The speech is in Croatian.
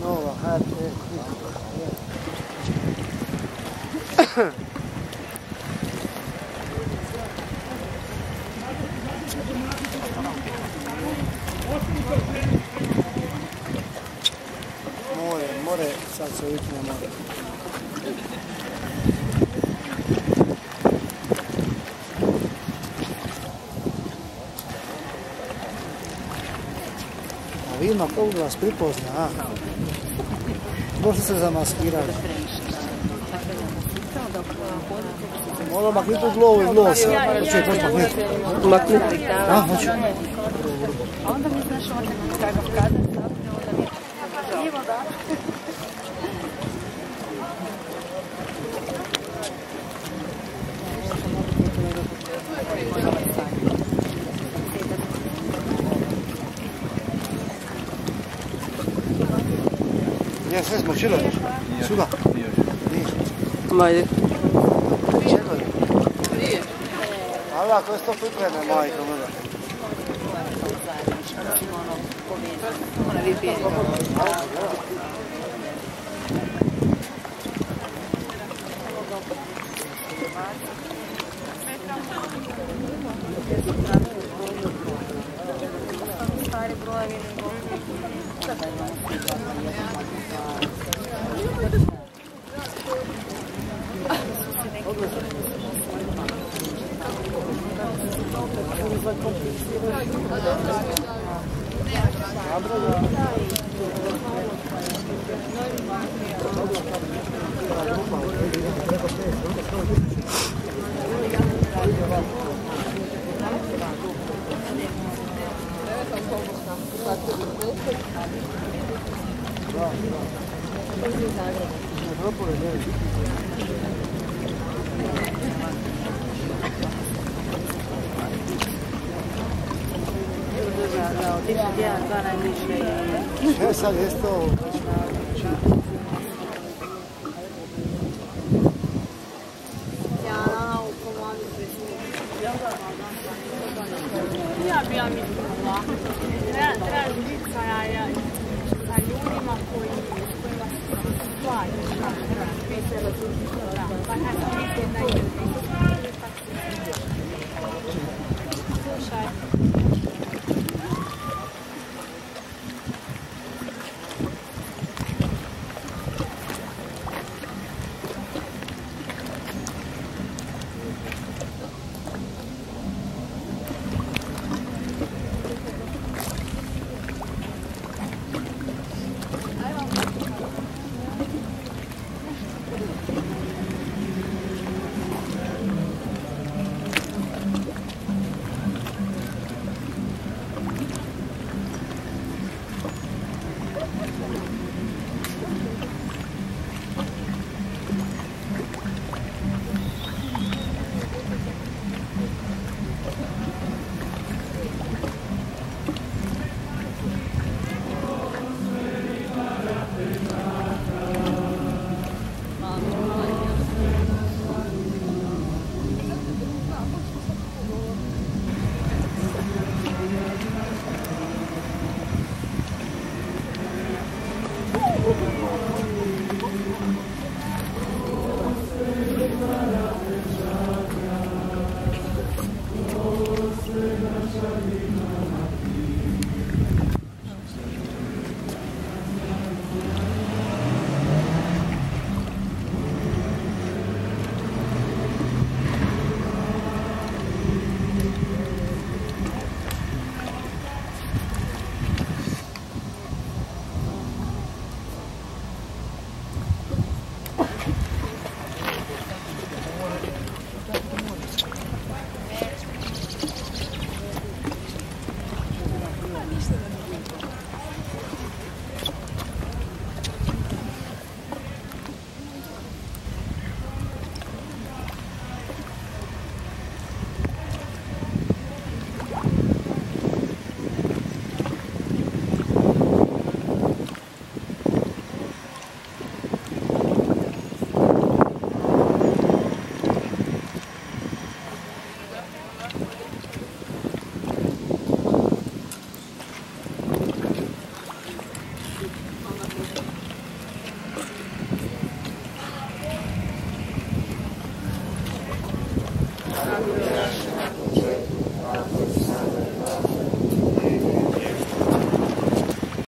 nova HT. More, sad se uvijekne more. A vidimo kako vas pripozna, a? Možda se zamaskirali. Možda makniti u glovu iz losa. Hoće je poći makniti. Makniti? A, hoću. A onda mi znaš ovdje kakav kadar zapne, onda mi je lijevo, da? Ja sve smočilo još. Suda? Nije. Majde. Čelo je. Nije. Ali ako je to pripreme, majka mada. Stari brojevi. Ja sad jeste ovo. Ja bi mislila, treba biti sa ljudima kojima se plaćaš, pa kad sam mislim da je slušaj.